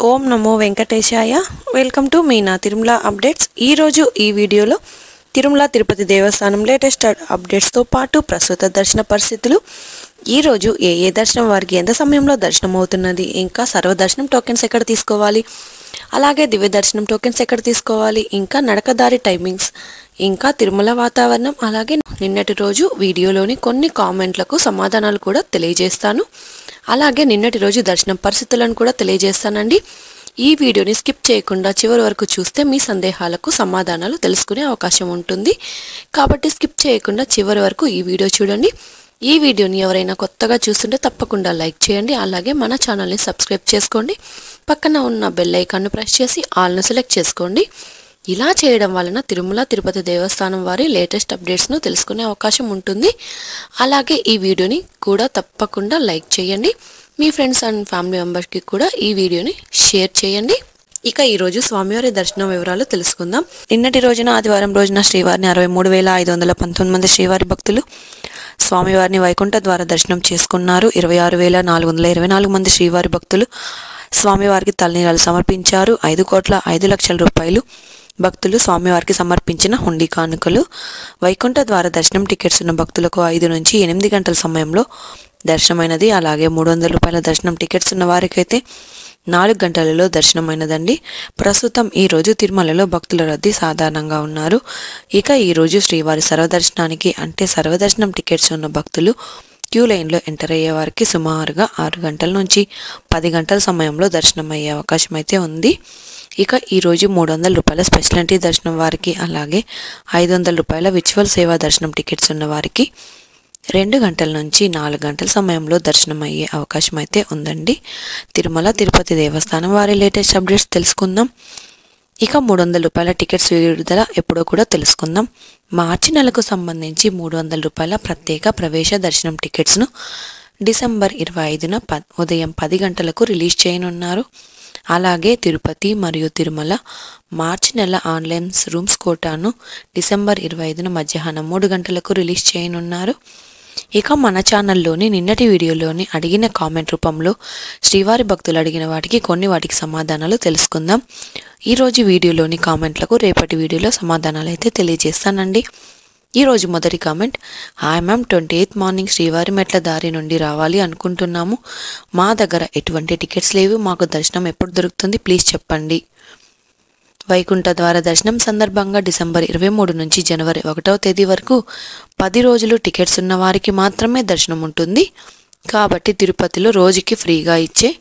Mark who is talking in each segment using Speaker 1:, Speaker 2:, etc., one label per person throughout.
Speaker 1: Om Namo Venkatesaya. Welcome to Meena Tirumala updates. ఈరోజు ఈ వీడియోలో తిరుమల తిరుపతి దేవస్థానం లేటెస్ట్ అప్డేట్స్తో పాటు ప్రస్తుత దర్శన పరిస్థితులు, ఈరోజు ఏ దర్శనం వారికి ఎంత సమయంలో దర్శనం అవుతున్నది, ఇంకా సర్వదర్శనం టోకెన్స్ ఎక్కడ తీసుకోవాలి, అలాగే దివ్య దర్శనం టోకెన్స్ ఎక్కడ తీసుకోవాలి, ఇంకా నడకదారి టైమింగ్స్, ఇంకా తిరుమల వాతావరణం, అలాగే నిన్నటి రోజు వీడియోలోని కొన్ని కామెంట్లకు సమాధానాలు కూడా తెలియజేస్తాను. అలాగే నిన్నటి రోజు దర్శనం పరిస్థితులను కూడా తెలియజేస్తానండి. ఈ వీడియోని స్కిప్ చేయకుండా చివరి వరకు చూస్తే మీ సందేహాలకు సమాధానాలు తెలుసుకునే అవకాశం ఉంటుంది. కాబట్టి స్కిప్ చేయకుండా చివరి వరకు ఈ వీడియో చూడండి. ఈ వీడియోని ఎవరైనా కొత్తగా చూస్తుంటే తప్పకుండా లైక్ చేయండి. అలాగే మన ఛానల్ని సబ్స్క్రైబ్ చేసుకోండి. పక్కన ఉన్న బెల్ ఐకాన్ను ప్రెస్ చేసి ఆల్ను సెలెక్ట్ చేసుకోండి. ఇలా చేయడం వలన తిరుమల తిరుపతి దేవస్థానం వారి లేటెస్ట్ అప్డేట్స్ను తెలుసుకునే అవకాశం ఉంటుంది. అలాగే ఈ వీడియోని కూడా తప్పకుండా లైక్ చేయండి. మీ ఫ్రెండ్స్ అండ్ ఫ్యామిలీ మెంబర్స్కి కూడా ఈ వీడియోని షేర్ చేయండి. ఇక ఈరోజు స్వామివారి దర్శనం వివరాలు తెలుసుకుందాం. నిన్నటి రోజున ఆదివారం రోజున శ్రీవారిని 63,519 మంది శ్రీవారి భక్తులు స్వామివారిని వైకుంఠ ద్వార దర్శనం చేసుకున్నారు. 26,424 మంది శ్రీవారి భక్తులు స్వామివారికి తలనీలాలు సమర్పించారు. 5,05,00,000 రూపాయలు భక్తులు స్వామివారికి సమర్పించిన హుండీ కానుకలు. వైకుంఠ ద్వార దర్శనం టికెట్స్ ఉన్న భక్తులకు 5 నుంచి 8 గంటల సమయంలో దర్శనమైనది. అలాగే 300 రూపాయల దర్శనం టికెట్స్ ఉన్న వారికైతే 4 గంటలలో దర్శనమైనదండి. ప్రస్తుతం ఈరోజు తిరుమలలో భక్తుల రద్దీ సాధారణంగా ఉన్నారు. ఇక ఈరోజు శ్రీవారి సర్వదర్శనానికి అంటే సర్వదర్శనం టికెట్స్ ఉన్న భక్తులు క్యూ లైన్లో ఎంటర్ అయ్యే వారికి సుమారుగా 6 గంటల నుంచి 10 గంటల సమయంలో దర్శనం అయ్యే అవకాశం అయితే ఉంది. ఇక ఈరోజు 300 రూపాయల స్పెషల్ ఎంట్రీ దర్శనం వారికి, అలాగే 500 రూపాయల విచువల్ సేవా దర్శనం టికెట్స్ ఉన్న వారికి 2 గంటల నుంచి 4 గంటల సమయంలో దర్శనం అయ్యే అవకాశం అయితే ఉందండి. తిరుమల తిరుపతి దేవస్థానం వారి లేటెస్ట్ అప్డేట్స్ తెలుసుకుందాం. ఇక 300 రూపాయల టికెట్స్ విడుదల ఎప్పుడో కూడా తెలుసుకుందాం. మార్చి నెలకు సంబంధించి 300 రూపాయల ప్రత్యేక ప్రవేశ దర్శనం టికెట్స్ను డిసెంబర్ 25న ఉదయం 10 గంటలకు రిలీజ్ చేయనున్నారు. అలాగే తిరుపతి మరియు తిరుమల మార్చి నెల ఆన్లైన్ రూమ్స్ కోటాను డిసెంబర్ 25న మధ్యాహ్నం 3 గంటలకు రిలీజ్ చేయనున్నారు. ఇక మన ఛానల్లోని నిన్నటి వీడియోలోని అడిగిన కామెంట్ రూపంలో శ్రీవారి భక్తులు అడిగిన వాటికి సమాధానాలు తెలుసుకుందాం. ఈరోజు వీడియోలోని కామెంట్లకు రేపటి వీడియోలో సమాధానాలు అయితే తెలియజేస్తానండి. ఈరోజు మొదటి comment, hi ma'am, 28th morning శ్రీవారి మెట్ల దారి నుండి రావాలి అనుకుంటున్నాము. మా దగ్గర ఎటువంటి టికెట్స్ లేవు. మాకు దర్శనం ఎప్పుడు దొరుకుతుంది, ప్లీజ్ చెప్పండి. వైకుంఠ ద్వార దర్శనం సందర్భంగా డిసెంబర్ 23 నుంచి జనవరి 1వ తేదీ వరకు 10 రోజులు టికెట్స్ ఉన్న వారికి మాత్రమే దర్శనం ఉంటుంది. కాబట్టి తిరుపతిలో రోజుకి ఫ్రీగా ఇచ్చే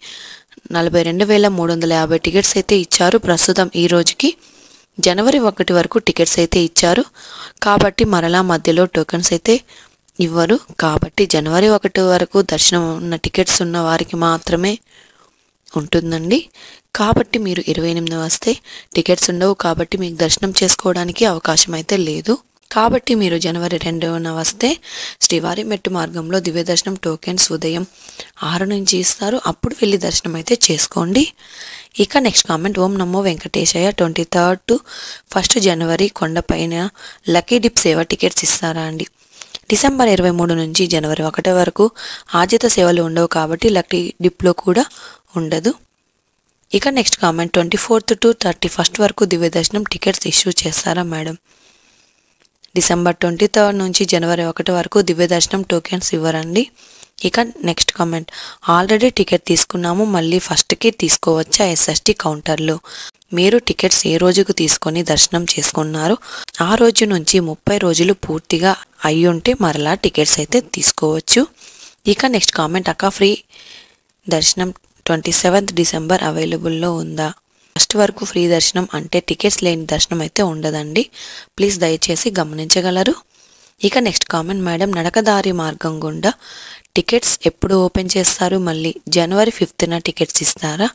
Speaker 1: 42,350 టికెట్స్ అయితే ఇచ్చారు. ప్రస్తుతం ఈ రోజుకి జనవరి 1 వరకు టికెట్స్ అయితే ఇచ్చారు. కాబట్టి మరలా మధ్యలో టోకెన్స్ అయితే ఇవ్వరు. కాబట్టి జనవరి 1 వరకు దర్శనం ఉన్న టికెట్స్ ఉన్న వారికి మాత్రమే ఉంటుందండి. కాబట్టి మీరు 28 వస్తే టికెట్స్ ఉండవు. కాబట్టి మీకు దర్శనం చేసుకోవడానికి అవకాశం అయితే లేదు. కాబట్టి మీరు జనవరి 2న వస్తే శ్రీవారి మెట్టు మార్గంలో దివ్య దర్శనం టోకెన్స్ ఉదయం 6 నుంచి ఇస్తారు. అప్పుడు వెళ్ళి దర్శనం అయితే చేసుకోండి. ఇక next comment, Om Namo Venkateshayya, 23rd to 1st జనవరి కొండపైన లక్కీ డిప్ సేవ టికెట్స్ ఇస్తారా అండి? డిసెంబర్ 23 నుంచి జనవరి 1 వరకు ఆర్జిత సేవలు ఉండవు. కాబట్టి లక్కీ డిప్లో కూడా ఉండదు. ఇక next comment, 24th to 31st వరకు దివ్య దర్శనం టికెట్స్ ఇష్యూ చేస్తారా మేడం? డిసెంబర్ 23rd నుంచి జనవరి 1 వరకు దివ్య దర్శనం టోకెన్స్ ఇవ్వరండి. ఇక నెక్స్ట్ కామెంట్, ఆల్రెడీ టికెట్ తీసుకున్నాము, మళ్ళీ 1st తీసుకోవచ్చా ఎస్ఎస్టీ కౌంటర్లో? మీరు టికెట్స్ ఏ రోజుకు తీసుకొని దర్శనం చేసుకున్నారు ఆ రోజు నుంచి 30 రోజులు పూర్తిగా అయ్యుంటే మరలా టికెట్స్ అయితే తీసుకోవచ్చు. ఇక నెక్స్ట్ కామెంట్, అక్క ఫ్రీ దర్శనం 27th డిసెంబర్ అవైలబుల్లో ఉందా? 1st వరకు ఫ్రీ దర్శనం అంటే టికెట్స్ లేని దర్శనం అయితే ఉండదండి. ప్లీజ్ దయచేసి గమనించగలరు. ఇక నెక్స్ట్ కామెంట్, మేడం నడకదారి మార్గం గుండా టికెట్స్ ఎప్పుడు ఓపెన్ చేస్తారు? మళ్ళీ జనవరి 5న టికెట్స్ ఇస్తారా?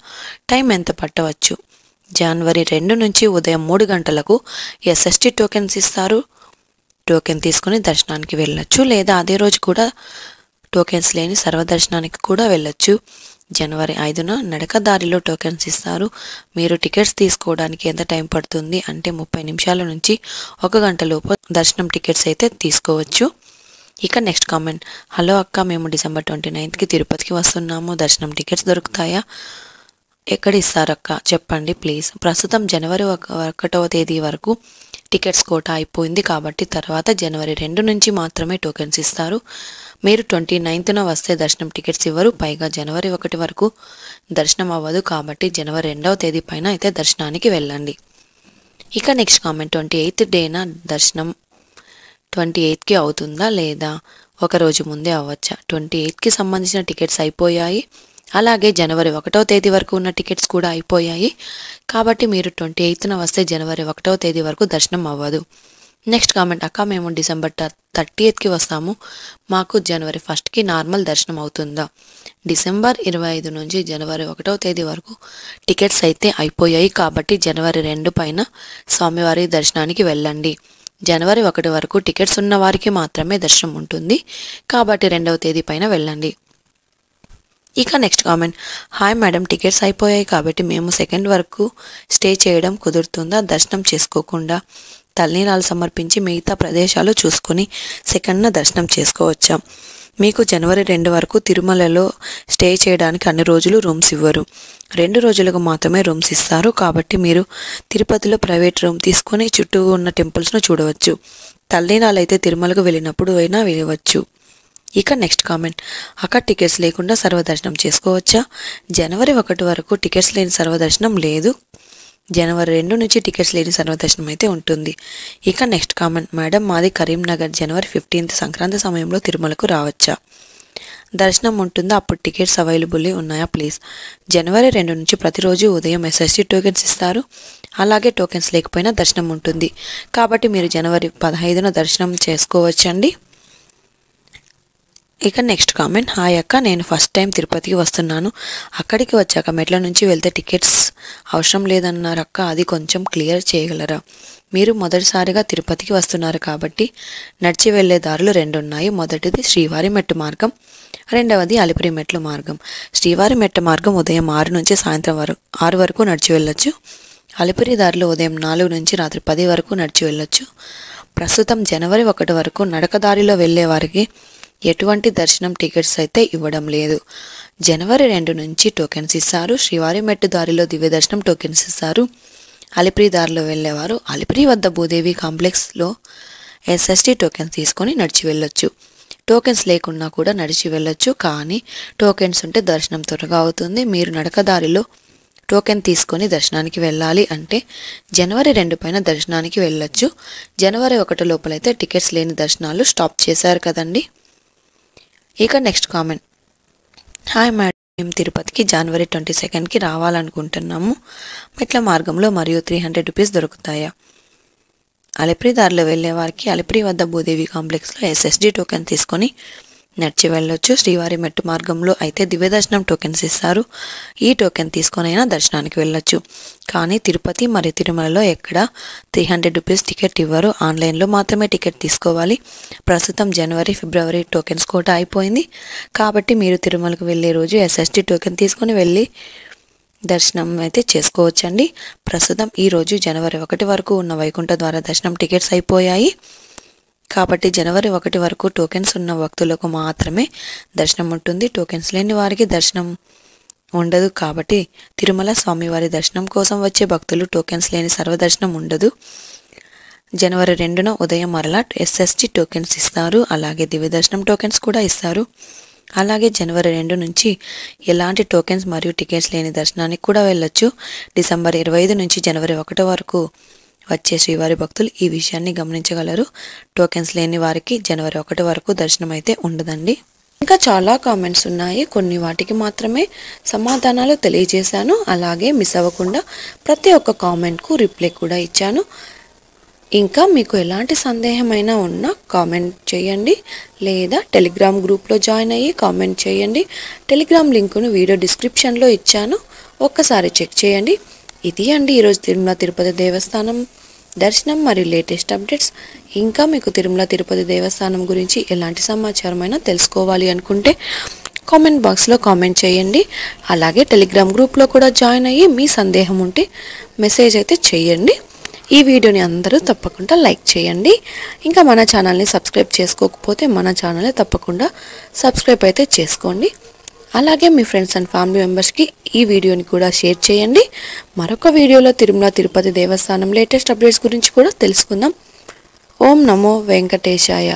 Speaker 1: టైం ఎంత పట్టవచ్చు? జనవరి 2 నుంచి ఉదయం 3 గంటలకు ఎస్ఎస్టీ టోకెన్స్ ఇస్తారు. టోకెన్ తీసుకుని దర్శనానికి వెళ్ళొచ్చు, లేదా అదే రోజు కూడా టోకెన్స్ లేని సర్వదర్శనానికి కూడా వెళ్ళొచ్చు. జనవరి 5న నడకదారిలో టోకెన్స్ ఇస్తారు. మీరు టికెట్స్ తీసుకోవడానికి ఎంత టైం పడుతుంది అంటే 30 నిమిషాల నుంచి 1 గంట లోపు దర్శనం టికెట్స్ అయితే తీసుకోవచ్చు. ఇక నెక్స్ట్ కామెంట్, హలో అక్క, మేము డిసెంబర్ 29కి తిరుపతికి వస్తున్నాము. దర్శనం టికెట్స్ దొరుకుతాయా? ఎక్కడ ఇస్తారక్క చెప్పండి ప్లీజ్. ప్రస్తుతం జనవరి 1వ తేదీ వరకు టికెట్స్ కోటా అయిపోయింది కాబట్టి తర్వాత జనవరి 2 నుంచి మాత్రమే టోకెన్స్ ఇస్తారు. మీరు 29న వస్తే దర్శనం టికెట్స్ ఇవ్వరు. పైగా జనవరి 1 వరకు దర్శనం అవ్వదు కాబట్టి జనవరి 2వ తేదీ పైన అయితే దర్శనానికి వెళ్ళండి. ఇక నెక్స్ట్ కామెంట్, 28th డేనా దర్శనం 28కి అవుతుందా లేదా ఒక రోజు ముందే అవ్వచ్చా? 28కి సంబంధించిన టికెట్స్ అయిపోయాయి. అలాగే జనవరి 1వ తేదీ వరకు ఉన్న టికెట్స్ కూడా అయిపోయాయి కాబట్టి మీరు 28న వస్తే జనవరి 1వ తేదీ వరకు దర్శనం అవ్వదు. నెక్స్ట్ కామెంట్, అక్క మేము డిసెంబర్ 30కి వస్తాము, మాకు జనవరి 1కి నార్మల్ దర్శనం అవుతుందా? డిసెంబర్ 25 నుంచి జనవరి 1వ తేదీ వరకు టికెట్స్ అయితే అయిపోయాయి కాబట్టి జనవరి 2 పైన స్వామివారి దర్శనానికి వెళ్ళండి. జనవరి 1 వరకు టికెట్స్ ఉన్న వారికి మాత్రమే దర్శనం ఉంటుంది కాబట్టి 2వ తేదీ పైన వెళ్ళండి. ఇక next comment, hi madam, tickets అయిపోయాయి కాబట్టి మేము 2nd వరకు స్టే చేయడం కుదురుతుందా? దర్శనం చేసుకోకుండా తల్లినీలాలు సమర్పించి మిగతా ప్రదేశాలు చూసుకొని 2nd దర్శనం చేసుకోవచ్చా? మీకు జనవరి 2 వరకు తిరుమలలో స్టే చేయడానికి అన్ని రోజులు రూమ్స్ ఇవ్వరు, 2 రోజులకు మాత్రమే రూమ్స్ ఇస్తారు కాబట్టి మీరు తిరుపతిలో ప్రైవేట్ రూమ్ తీసుకొని చుట్టూ ఉన్న టెంపుల్స్ను చూడవచ్చు. తల్లినీలాలు అయితే తిరుమలకు వెళ్ళినప్పుడు అయినా వెళ్ళవచ్చు. ఇక నెక్స్ట్ కామెంట్, అక్కడ టికెట్స్ లేకుండా సర్వదర్శనం చేసుకోవచ్చా? జనవరి 1 వరకు టికెట్స్ లేని సర్వదర్శనం లేదు, జనవరి 2 నుంచి టికెట్స్ లేని సర్వదర్శనం అయితే ఉంటుంది. ఇక నెక్స్ట్ కామెంట్, మేడం మాది కరీంనగర్, జనవరి 15th సంక్రాంతి సమయంలో తిరుమలకు రావచ్చా? దర్శనం ఉంటుందా? అప్పుడు టికెట్స్ అవైలబుల్ ఉన్నాయా ప్లీజ్? జనవరి 2 నుంచి ప్రతిరోజు ఉదయం SST టోకెన్స్ ఇస్తారు. అలాగే టోకెన్స్ లేకపోయినా దర్శనం ఉంటుంది కాబట్టి మీరు జనవరి 15న దర్శనం చేసుకోవచ్చండి. ఇక నెక్స్ట్ కామెంట్, హాయ్ అక్క, నేను ఫస్ట్ టైం తిరుపతికి వస్తున్నాను, అక్కడికి వచ్చాక మెట్ల నుంచి వెళ్తే టికెట్స్ అవసరం లేదన్నారు అక్క, అది కొంచెం క్లియర్ చేయగలరా? మీరు మొదటిసారిగా తిరుపతికి వస్తున్నారు కాబట్టి నడిచి వెళ్లే దారులు 2 ఉన్నాయి. మొదటిది శ్రీవారి మెట్టు మార్గం, రెండవది అలిపిరి మెట్లు మార్గం. శ్రీవారి మెట్టు మార్గం ఉదయం 6 నుంచి సాయంత్రం 6 వరకు నడిచి వెళ్ళొచ్చు. అలిపిరి దారిలో ఉదయం 4 నుంచి రాత్రి 10 వరకు నడిచి వెళ్ళొచ్చు. ప్రస్తుతం జనవరి 1 వరకు నడక దారిలో వెళ్లే వారికి ఎటువంటి దర్శనం టికెట్స్ అయితే ఇవ్వడం లేదు. జనవరి 2 నుంచి టోకెన్స్ ఇస్తారు. శ్రీవారి మెట్టు దారిలో దివ్య దర్శనం టోకెన్స్ ఇస్తారు. అలిపిరి దారిలో వెళ్ళేవారు అలిపిరి వద్ద భూదేవి కాంప్లెక్స్లో SST టోకెన్స్ తీసుకొని నడిచి వెళ్ళొచ్చు. టోకెన్స్ లేకున్నా కూడా నడిచి వెళ్ళొచ్చు, కానీ టోకెన్స్ ఉంటే దర్శనం త్వరగా అవుతుంది. మీరు నడక దారిలో టోకెన్ తీసుకొని దర్శనానికి వెళ్ళాలి అంటే జనవరి 2 పైన దర్శనానికి వెళ్ళొచ్చు. జనవరి 1 లోపలైతే టికెట్స్ లేని దర్శనాలు స్టాప్ చేశారు కదండి. ఇక నెక్స్ట్ కామెంట్, హాయ్ మేడం, మేము తిరుపతికి జనవరి 22కి రావాలనుకుంటున్నాము, మెట్ల మార్గంలో మరియు 300 రూపీస్ దొరుకుతాయా? అలిపిరి దారిలో వెళ్ళే వారికి అలిపిరి వద్ద భూదేవి కాంప్లెక్స్లో SST టోకెన్ తీసుకొని నడిచి వెళ్ళొచ్చు. శ్రీవారి మెట్టు మార్గంలో అయితే దివ్య దర్శనం టోకెన్స్ ఇస్తారు. ఈ టోకెన్ తీసుకొని అయినా దర్శనానికి వెళ్ళొచ్చు, కానీ తిరుపతి మరియు తిరుమలలో ఎక్కడ 300 రూపీస్ టికెట్ ఇవ్వరు, ఆన్లైన్లో మాత్రమే టికెట్ తీసుకోవాలి. ప్రస్తుతం జనవరి, ఫిబ్రవరి టోకెన్స్ కోటా అయిపోయింది కాబట్టి మీరు తిరుమలకు వెళ్ళే రోజు SST టోకెన్ తీసుకొని వెళ్ళి దర్శనం అయితే చేసుకోవచ్చండి. ప్రస్తుతం ఈరోజు జనవరి 1 వరకు ఉన్న వైకుంఠ ద్వార దర్శనం టికెట్స్ అయిపోయాయి కాబట్టి జనవరి 1 వరకు టోకెన్స్ ఉన్న భక్తులకు మాత్రమే దర్శనం ఉంటుంది. టోకెన్స్ లేని వారికి దర్శనం ఉండదు కాబట్టి తిరుమల స్వామివారి దర్శనం కోసం వచ్చే భక్తులు టోకెన్స్ లేని సర్వదర్శనం ఉండదు. జనవరి 2న ఉదయం మరలా SST టోకెన్స్ ఇస్తారు. అలాగే దివ్య దర్శనం టోకెన్స్ కూడా ఇస్తారు. అలాగే జనవరి 2 నుంచి ఎలాంటి టోకెన్స్ మరియు టికెట్స్ లేని దర్శనానికి కూడా వెళ్ళొచ్చు. డిసెంబర్ 25 నుంచి జనవరి 1 వరకు వచ్చే శ్రీవారి భక్తులు ఈ విషయాన్ని గమనించగలరు. టోకెన్స్ లేని వారికి జనవరి 1 వరకు దర్శనం అయితే ఉండదండి. ఇంకా చాలా కామెంట్స్ ఉన్నాయి, కొన్ని వాటికి మాత్రమే సమాధానాలు తెలియజేశాను. అలాగే మిస్ అవ్వకుండా ప్రతి ఒక్క కామెంట్కు రిప్లై కూడా ఇచ్చాను. ఇంకా మీకు ఎలాంటి సందేహమైనా ఉన్నా కామెంట్ చేయండి, లేదా టెలిగ్రామ్ గ్రూప్లో జాయిన్ అయ్యి కామెంట్ చేయండి. టెలిగ్రామ్ లింకును వీడియో డిస్క్రిప్షన్లో ఇచ్చాను, ఒక్కసారి చెక్ చేయండి. ఇది అండి ఈరోజు తిరుమల తిరుపతి దేవస్థానం దర్శనం మరియు లేటెస్ట్ అప్డేట్స్. ఇంకా మీకు తిరుమల తిరుపతి దేవస్థానం గురించి ఎలాంటి సమాచారమైనా తెలుసుకోవాలి అనుకుంటే కామెంట్ బాక్స్లో కామెంట్ చేయండి. అలాగే టెలిగ్రామ్ గ్రూప్లో కూడా జాయిన్ అయ్యి మీ సందేహం ఉంటే మెసేజ్ అయితే చేయండి. ఈ వీడియోని అందరూ తప్పకుండా లైక్ చేయండి. ఇంకా మన ఛానల్ని సబ్స్క్రైబ్ చేసుకోకపోతే మన ఛానల్ని తప్పకుండా సబ్స్క్రైబ్ అయితే చేసుకోండి. అలాగే మీ ఫ్రెండ్స్ అండ్ ఫ్యామిలీ మెంబర్స్కి ఈ వీడియోని కూడా షేర్ చేయండి. మరొక వీడియోలో తిరుమల తిరుపతి దేవస్థానం లేటెస్ట్ అప్డేట్స్ గురించి కూడా తెలుసుకుందాం. ఓం నమో వెంకటేశాయ.